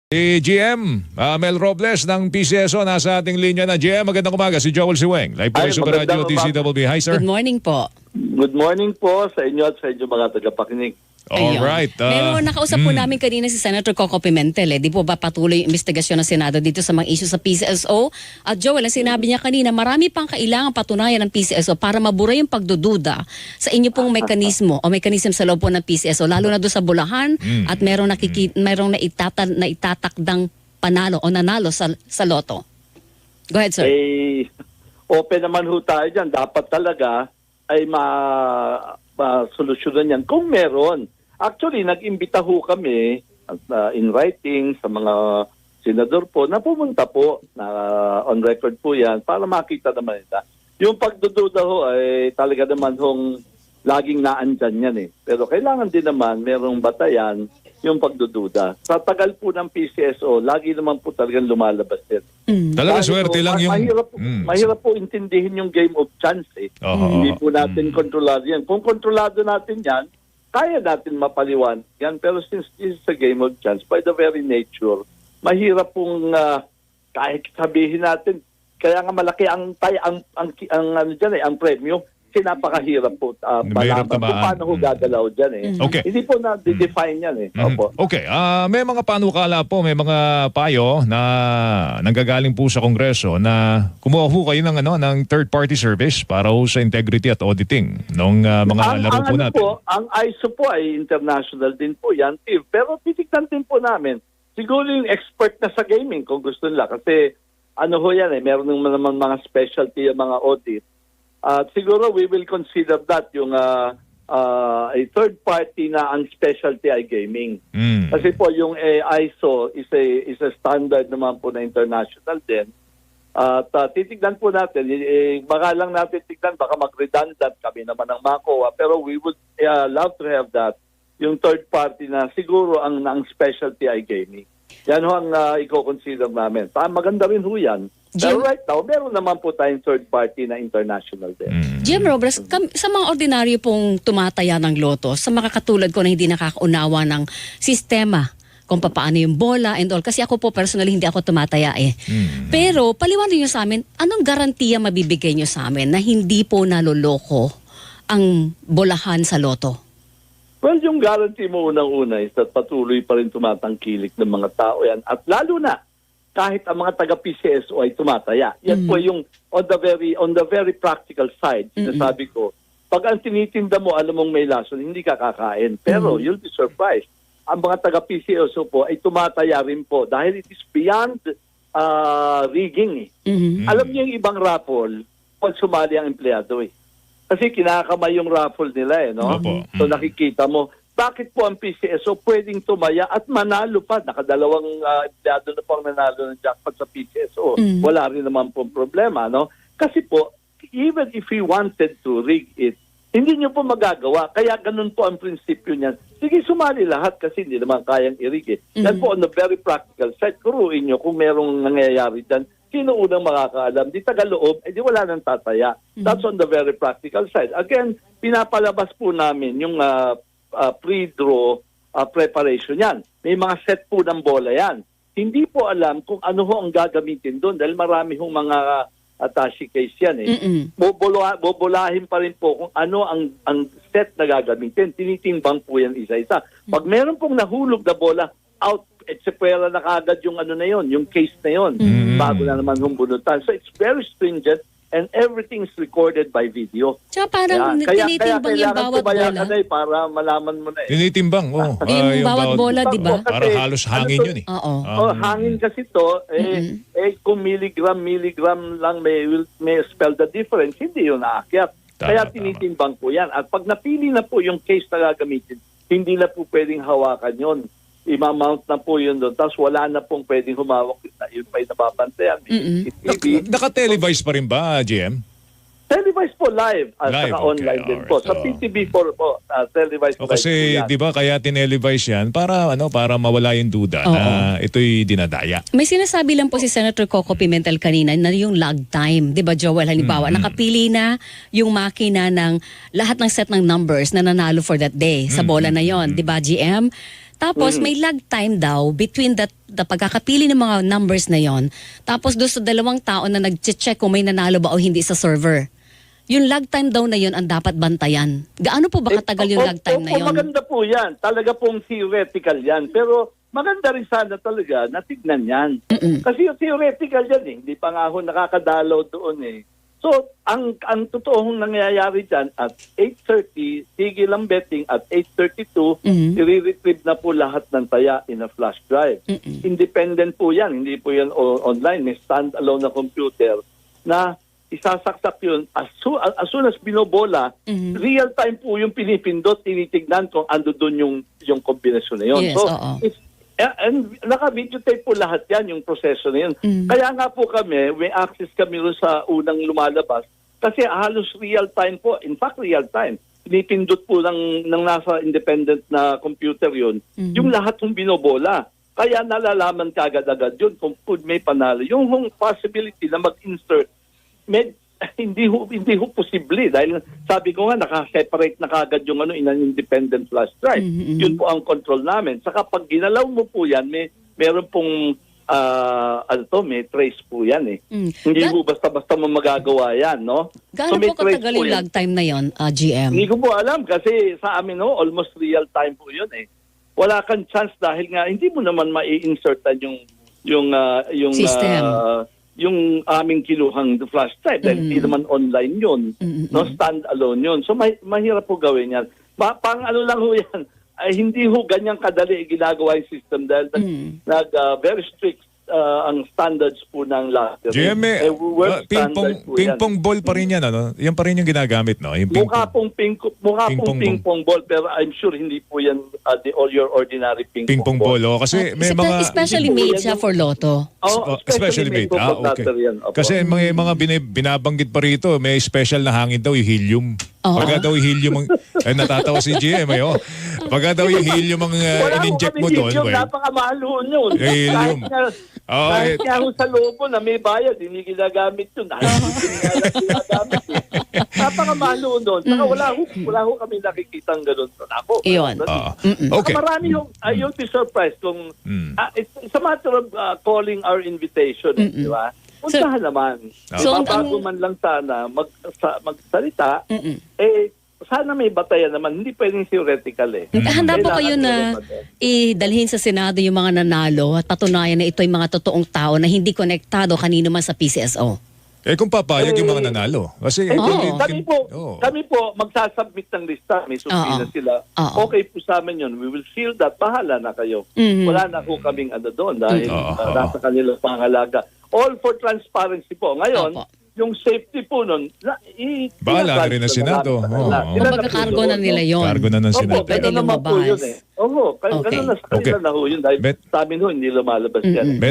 Si GM Mel Robles ng PCSO nasa ating linya na. GM, magandang umaga. Si Joel Siweng. Live po Ay, sa Super Radio magandang DCWB. Hi, sir. Good morning po. Good morning po sa inyo at sa inyo mga tagapakinig. Ayun. Alright. Pero nakausap po namin kanina si Senator Coco Pimentel. Di po ba patuloy yung investigasyon ng Senado dito sa mga issue sa PCSO? At Joel, ang sinabi niya kanina, marami pang kailangan patunayan ng PCSO para mabura yung pagdududa sa inyo pong mekanismo o mekanism sa loob po ng PCSO, lalo na doon sa Bulacan at merong naitatakdang panalo o nanalo sa loto. Go ahead, sir. Open naman ho tayo dyan. Dapat talaga ay ma-solusyonan yan kung meron. Actually, nag-imbita ho kami in writing sa mga senador po na pumunta po, na on record po yan, para makita naman nila. Yung pagdududa ho ay talaga naman hong laging naandyan yan eh. Pero kailangan din naman merong batayan yung pagdududa. Sa tagal po ng PCSO, lagi naman po talagang lumalabas din. Talaga swerte lang yung... Mahirap po intindihin yung game of chance eh. Hindi po natin kontrolado yan. Kung kontrolado natin yan, kaya natin mapaliwan yan. Pero since this is a game of chance, by the very nature, mahirap pong kahit sabihin natin, kaya nga malaki ang premyo, napakahirap po malaman kung paano ho gagalaw dyan eh. Okay. Hindi po na-define yan eh. Opo. Okay. May mga panukala po, may mga payo na nanggagaling po sa Kongreso na kumuha po kayo ng third-party service para ho sa integrity at auditing ng mga laro po natin. Ang ISO po ay international din po yan. Pero titignan din po namin. Siguro yung expert na sa gaming kung gusto nila. Kasi ano ho yan eh, meron naman mga specialty yung mga audit. Siguro we will consider that yung a third party na ang specialty ay gaming. Kasi po yung ISO is a standard naman po na international din. At titignan po natin, baka lang natin tignan, baka mag-redundant kami naman ng MACOA, pero we would love to have that, yung third party na siguro ang specialty ay gaming. Yan ho ang i-consider namin. Maganda rin ho yan. Pero right now, meron naman po tayong third party na international din. Jim Robles, sa mga ordinaryo pong tumataya ng loto, sa mga katulad ko na hindi nakakaunawa ng sistema, kung paano yung bola and all. Kasi ako po personally hindi ako tumataya eh. Pero paliwanag niyo sa amin, anong garantiya mabibigay niyo sa amin na hindi po naloloko ang bolahan sa loto? Well, yung guarantee mo unang-una is that patuloy pa rin tumatangkilik ng mga tao yan. At lalo na, kahit ang mga taga-PCSO ay tumataya. Yan po yung on the very practical side, sinasabi ko, pag ang tinitinda mo, alam mong may lason, hindi ka kakain. Pero you'll be surprised. Ang mga taga-PCSO po ay tumataya rin po dahil it is beyond rigging. Alam niyo yung ibang raffle, pag sumali ang empleyado eh. Kasi kinakamay yung raffle nila eh, no? So nakikita mo, bakit po ang PCSO pwedeng tumaya at manalo pa? Nakadalawang empleyado na pang nanalo ng jackpot sa PCSO. Wala rin naman pong problema, no? Kasi po, even if we wanted to rig it, hindi nyo po magagawa. Kaya ganun po ang prinsipyo niyan. Sige, sumali lahat kasi hindi naman kayang i-rig it. Yan po on the very practical side, kuruin nyo kung merong nangyayari dyan. Sino unang makakaalam? Di taga-loob, di wala nang tataya. That's on the very practical side. Again, pinapalabas po namin yung pre-draw preparation yan. May mga set po ng bola yan. Hindi po alam kung ano ho ang gagamitin doon dahil marami hong mga attache case yan eh. Bobolahin pa rin po kung ano ang set na gagamitin. Tinitimbang po yan isa-isa. Pag meron pong nahulog na bola, out, etsepuera na kagad yung ano na yon, yung case na yon, bago na naman humbunutan. So it's very stringent and everything is recorded by video. Tsaka parang tinitimbang yung bawat bola. Para malaman mo na eh. Tinitimbang, yung bawat bola, di ba? Para halos hangin yun eh. Hangin kasi to, kung milligram lang may spell the difference, hindi yun naakyat. Kaya tinitimbang po yan. At pag napili na po yung case na gagamitin, hindi na po pwedeng hawakan yun. I-mount na po yun doon. Tapos wala na pong pwedeng humawak. Yun pa yung nababantayan. Naka-televise pa rin ba, GM? Televise po live at Live, saka online din po. Sa PTV4 po, televise po. Kasi 'di ba kaya tinelevise 'yan para mawala yung duda na ito'y dinadaya. May sinasabi lang po si Senator Coco Pimentel kanina na yung lag time, 'di ba Joel, halimbawa nakapili na yung makina ng lahat ng set ng numbers na nanalo for that day sa bola na 'yon, 'di ba GM? Tapos may lag time daw between the pagkakapili ng mga numbers na yon. Tapos doon sa dalawang tao na nag-check kung may nanalo ba o hindi sa server. Yung lag time daw na yon ang dapat bantayan. Gaano po ba katagal yung lag time na yon? Maganda po yan. Talaga pong theoretical yan. Pero maganda rin sana talaga na tignan yan. Kasi yung theoretical yan eh. Hindi pa nga ako nakakadalaw doon eh. So, ang totoong nangyayari dyan at 8:30, tigil ang betting at 8:32, i-retrieve na po lahat ng taya in a flash drive. Independent po yan. Hindi po yan online. May stand-alone na computer na isasaksak yun as soon as binobola, real time po yung pinipindot, tinitignan kung ando doon yung kombinasyon na yun. Yes, so, oo. and naka-videotape po lahat yan, yung proseso na yun. Kaya nga po kami, may access kami rin sa unang lumalabas kasi halos real time po, in fact real time, pinipindot po ng nasa independent na computer yun, yung lahat ng binobola. Kaya nalalaman kagad-agad yun kung may panalo. Yung possibility na mag-insert hindi ho posible dahil sabi ko nga naka-separate na kagad yung in an independent flash drive. Yun po ang control namin. Saka pag ginalaw mo po yan, meron pong may trace po yan eh. Hindi po basta-basta mo magagawa yan, no? Gaano may po katagal yung lag time na yon, GM? Hindi ko po alam kasi sa amin almost real time po yun eh. Wala kang chance dahil nga hindi mo naman mai-insertan yung system. Yung aming kinuhang flash drive dahil hindi naman online yun. No, stand-alone yun. So mahirap po gawin yan. Pang ano lang ho yan, ay hindi ho ganyang kadali ginagawa yung system dahil very strict ang standards po ng lottery. GM, ping-pong ball pa rin yan, ano? Yan pa rin yung ginagamit, no? Yung mukha pong ping-pong ball, pero I'm sure hindi po yan your ordinary ping-pong ball. Oh, kasi may mga... Especially made siya for Lotto. Especially made. Okay. Kasi may mga binabanggit pa rito, may special na hangin daw, yung helium. Pagka daw yung helium, natatawa si GM, eh, pagka daw yung helium ang in-inject mo doon, napakamahal ho yun. Helium. Kahit nga ho sa lobo na may bayad, hindi ginagamit yun. Ginagamit yun. Napakamahal ho doon. Saka wala ho kami nakikitang ganun. Ako. Iyon. Okay. Marami ho, you'll be surprised kung it's a matter of calling our invitation, di ba? Puntahan naman. So, bago man lang sana magsalita, sana may batayan naman. Hindi pwedeng theoretical eh. Handa po kayo na idalhin sa Senado yung mga nanalo at patunayan na ito'y mga totoong tao na hindi konektado kanino man sa PCSO? Kung papayag yung mga nanalo. Kasi kami po magsasubmit ng lista. May subpoena sila. Okay po sa amin yun. We will seal that. Bahala na kayo. Wala na po kaming doon dahil nasa kanilang pangalaga. All for transparency po. Ngayon, yung safety po nun, bahala na rin ang Senado. Magkakargo na nila yun. Kargo na ng Senado. Pwede lumabas. Ganun na sa kanila na ho yun. Dahil sa amin ho, hindi lumalabas yan. May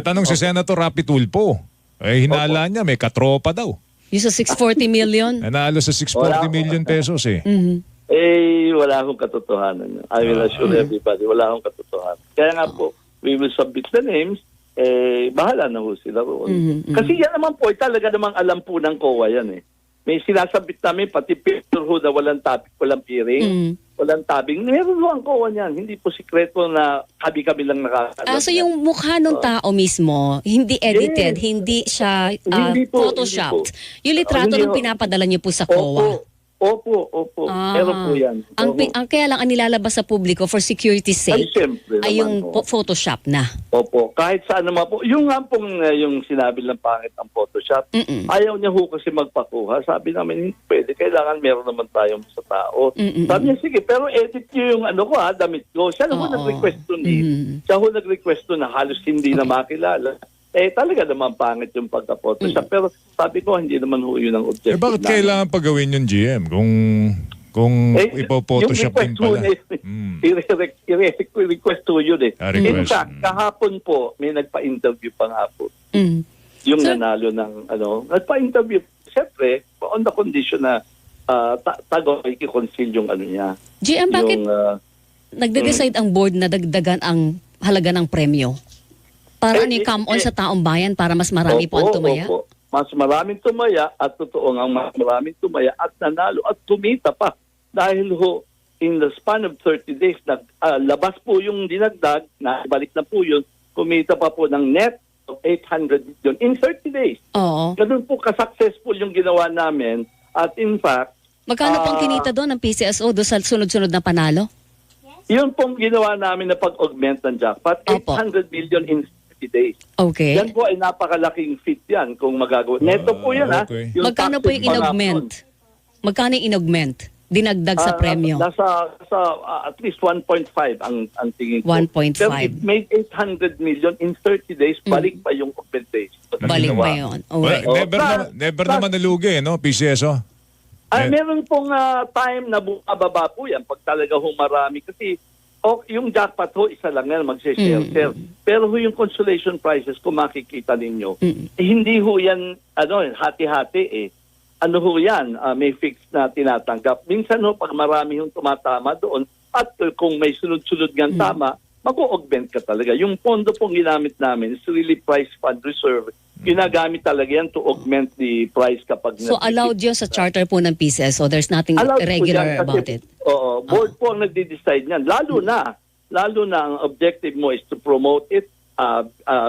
tanong si Senator Rapi Tulfo. Hinala niya, may katropa daw. Yung sa 640 million? Nanalo sa 640 million pesos eh. Wala akong katotohanan. I will assure everybody, wala akong katotohanan. Kaya nga po, we will submit the names. Bahala na ho sila roon. Kasi yan naman po, talaga namang alam po ng COA yan eh. May sinasabit namin, pati picture ho na walang topic, walang peering, walang tabing. Meron ho ang COA niyan. Hindi po sikreto na kami lang nakakalam. So yung mukha ng tao mismo, hindi edited, hindi siya photoshopped. Yung litrato ng pinapadala niyo po sa COA. Opo. Pero po yan. Ang kaya lang ang nilalabas sa publiko for security's sake ay yung Photoshop na. Opo. Kahit saan naman po. Yung nga pong yung sinabi lang pangit ang Photoshop, ayaw niya ho kasi magpakuha. Sabi namin, hindi pwede. Kailangan meron naman tayong sa tao. Sabi niya, sige, pero edit niyo yung damit ko. Siya ho nag-request doon Siya ho nag-request doon na halos hindi na makilala. Talaga naman pangit yung pagka-Photoshop. Pero sabi ko, hindi naman ho yun ang objective. Bakit kailangan pagawin yung GM kung ipo-Photoshop din pala? I-request ho yun eh. In fact, kahapon po, may nagpa-interview pa nga po. Yung nanalo ng nagpa-interview. Siyempre, on the condition na i-conceal yung niya. GM, bakit nagde-decide ang board na dagdagan ang halaga ng premyo? Para come on sa taong bayan para mas marami po ang tumaya? Opo. Mas maraming tumaya at totoo nga mas maraming tumaya at nanalo at tumita pa. Dahil in the span of 30 days, labas po yung dinagdag, balik na po yun, kumita pa po ng net of 800 million in 30 days. Oo. Ganun po ka-successful yung ginawa namin. At in fact, Magkano pong kinita doon ng PCSO doon sa sunod-sunod na panalo? yun pong ginawa namin na pag-augment ng jackpot, Opo. 800 million in 30 days. Okay. Yan po ay napakalaking feat yan kung magagawa. Neto po yan okay. ha. Magkano po yung taxes pa nga po. inaugment? Magkano yung inaugment? Dinagdag sa premyo? Nasa at least 1.5 ang tingin ko. 1.5. Pero it made 800 million in 30 days. Balik pa yung augmentation. Balik Ginawa. pa yun. Well, Okay. never naman nalugi, no, PCSO? Meron pong time na bumababa po yan pag talaga humarami. Kasi yung jackpot ho, isa lang yan, magse-share. Pero ho yung consolation prizes, kung makikita ninyo, hindi ho yan hati-hati eh. Ano ho yan, may fix na tinatanggap. Minsan ho, pag marami yung tumatama doon, at kung may sunod-sunod ng tama, mag-augment ka talaga. Yung pondo pong ginamit namin is really price fund reserve. Ginagamit talaga yan to augment the price kapag... So allowed yun sa charter po ng PCSO? There's nothing Allowed po irregular yan kasi, about it? Oo, board po ang nagde-decide niyan. Lalo na ang objective mo is to promote it,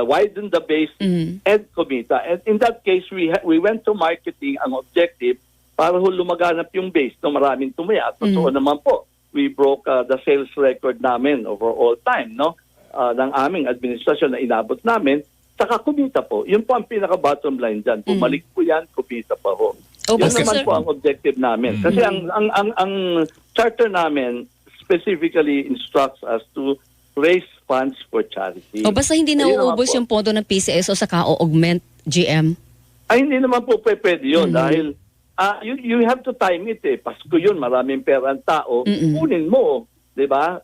widen the base, and kumita. And in that case, we went to marketing ang objective para lumaganap yung base no maraming tumaya. At totoo naman po, we broke the sales record namin over all time, no? Ng aming administrasyon na inabot namin. Saka kumita po. Yun po ang pinaka-bottom line dyan. Bumalik po yan, kumita pa ho. Oh, Yan basta, naman sir, po ang objective namin. Kasi ang charter namin specifically instructs us to raise funds for charity. o basta hindi Ayun naman nauubos po. yung pondo ng PCSO sa ka-augment GM? Ay, hindi naman po pwede yun dahil you have to time it eh. Pasko yun, maraming pera ang tao. Kunin mo, di ba?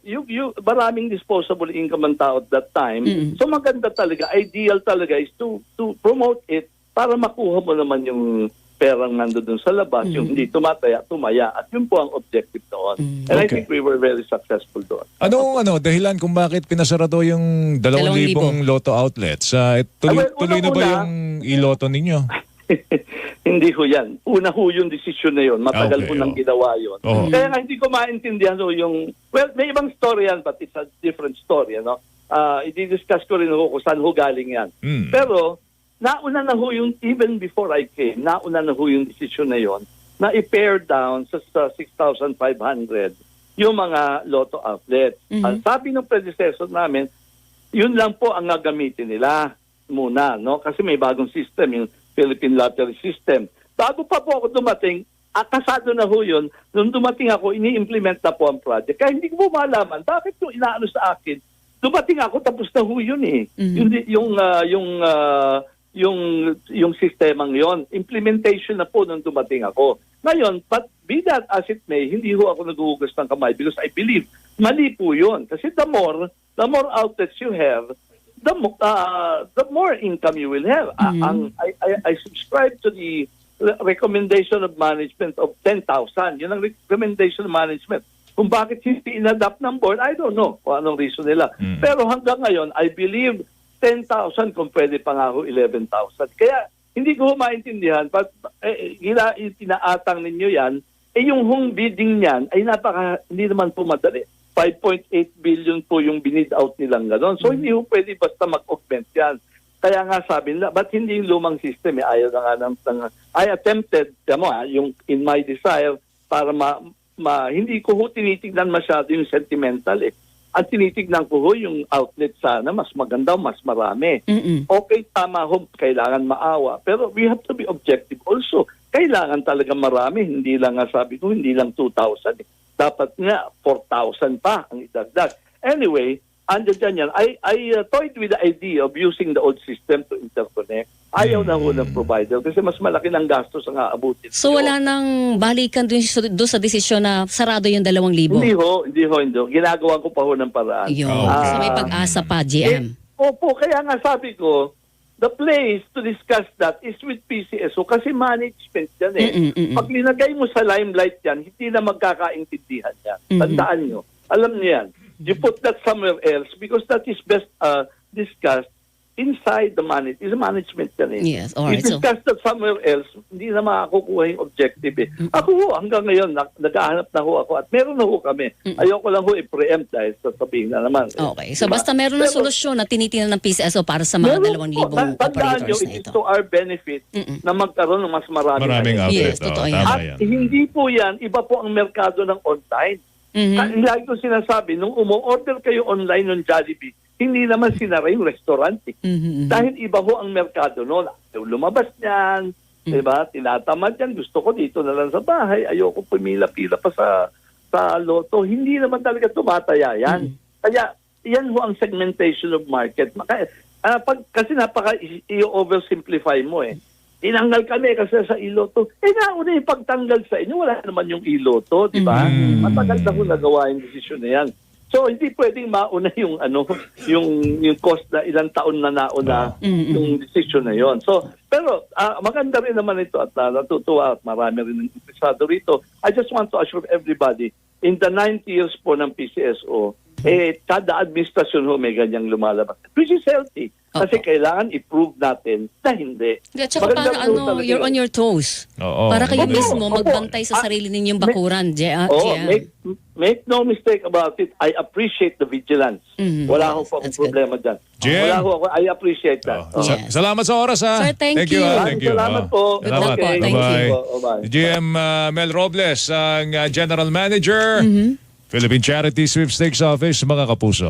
Maraming disposable income ang tao at that time. So maganda talaga, ideal talaga is to promote it para makuha mo naman yung perang nando dun sa labas, yung hindi tumaya. At yun po ang objective doon. And I Okay. think we were very successful doon. Anong dahilan kung bakit pinasarado yung 2,000 Lotto outlets? Tuloy na ba Una-una, yung iloto ninyo? Hindi ho yan. Una ho yung decision na yun. Matagal Okay, ho nang ginawa yun. Oo. Kaya nga hindi ko maintindihan ho yung... Well, may ibang story yan but it's a different story. I-discuss ko rin ho kung saan ho galing yan. Pero nauna na ho yung, even before I came, nauna na ho yung decision na yun na i-pare down sa 6,500 yung mga Lotto outlets. Ang sabi ng predecessor namin, yun lang po ang gagamitin nila muna, no? Kasi may bagong system, yung Philippine Lottery System. Bago pa po ako dumating, kasado na ho yun. Nung dumating ako, ini-implement na po ang project. Kaya hindi ko po malaman, bakit yung inaano sa akin? Dumating ako, tapos na ho yun eh. Yung sistemang yon, implementation na po nung dumating ako. Ngayon, but be that as it may, hindi ho ako naghuhugas ng kamay because I believe mali po yun. Kasi the more outlets you have, the more income you will have. I subscribe to the recommendation of management of 10,000. Yun ang recommendation of management. Kung bakit hindi in-adapt ng board, I don't know kung anong reason nila. Pero hanggang ngayon, I believe 10,000 kung pwede pa nga ho 11,000. Kaya hindi ko maintindihan, but tinaatang ninyo yan, yung home bidding niyan ay hindi naman po madali. 5.8 billion po yung binid out nilang gano'n. So hindi ho pwede basta mag-augment yan. Kaya nga sabi nila, ba't hindi yung lumang system? Ayaw na nga I attempted, yung in my desire, para hindi ko ho tinitignan masyado yung sentimental eh. Ang tinitignan ko ho yung outlet sana, mas maganda, mas marami. Okay, tama ho, kailangan maawa. Pero we have to be objective also. Kailangan talaga marami, hindi lang nga sabi ko, hindi lang 2,000 eh. Dapat nga 4,000 pa ang idagdag. Anyway, andyan yan. I toyed with the idea of using the old system to interconnect. Ayaw na ho ng provider kasi mas malaki ng gastos ang aabutin. So wala nang balikan doon sa desisyon na sarado yung 2,000? Hindi ho. Ginagawa ko pa ho ng paraan. Yun. So may pag-asa pa, GM. Opo, kaya nga sabi ko, the place to discuss that is with PCSO kasi management yan eh. Pag linagay mo sa limelight yan, hindi na magkakaintindihan yan. Tandaan nyo. Alam niyo yan. You put that somewhere else because that is best discussed inside the management yan eh. Yes, alright, You discuss that somewhere else, hindi na makakukuha yung objective eh. Ako ho, hanggang ngayon, naghahanap na ho ako at meron na ho kami. Ayoko lang ho i-preempt dahil sasabihin na naman. Okay. So Diba? basta meron na Pero- solusyon na tinitingnan ng PCSO para sa mga 2,000 Tandaan nyo, operators na it is ito. to our benefit na magkaroon ng mas maraming Maraming outlet. Yes, totoo Oo, yan. tama At yan. hindi po yan, iba po ang merkado ng online. Lagi ko sinasabi, nung umu-order kayo online ng Jollibee, hindi naman sinara yung restaurant. Eh. Dahil iba ho ang merkado noon. Lumabas niyan, diba? Tinatamad yan. Gusto ko dito na lang sa bahay. Ayoko pumila-pila pa sa loto. Hindi naman talaga tumataya yan. Kaya yan ho ang segmentation of market. Kasi i-oversimplify mo eh. Tinanggal kami kasi sa iloto. Nauna yung pagtanggal sa inyo, wala naman yung iloto, di ba? Matagal na ko nagawa yung desisyon na yan. So hindi pwedeng mauna yung yung cost na ilang taon na nauna yung decision na yon. So pero maganda rin naman ito at natutuwa at marami rin ng interesado rito. I just want to assure everybody in the 90 years po ng PCSO, kada administrasyon ho may ganyang lumalabas. Which is healthy. Kasi kailangan i-prove natin na hindi. At saka Maganda para po talaga you're yun. on your toes. Oo. Para kayo Opo. mismo magbantay sa sarili ninyong bakuran. Make no mistake about it. I appreciate the vigilance. Wala ho po akong That's good. problema dyan. Jen? Wala ho ako. I appreciate that. Oh. Yes. Salamat sa oras ha. Sir, thank you. Thank you. Salamat po. Good luck po. Okay. Thank Bye-bye. you. Bye-bye. GM Mel Robles, ang General Manager, Philippine Charity Sweepstakes Office, mga kapuso.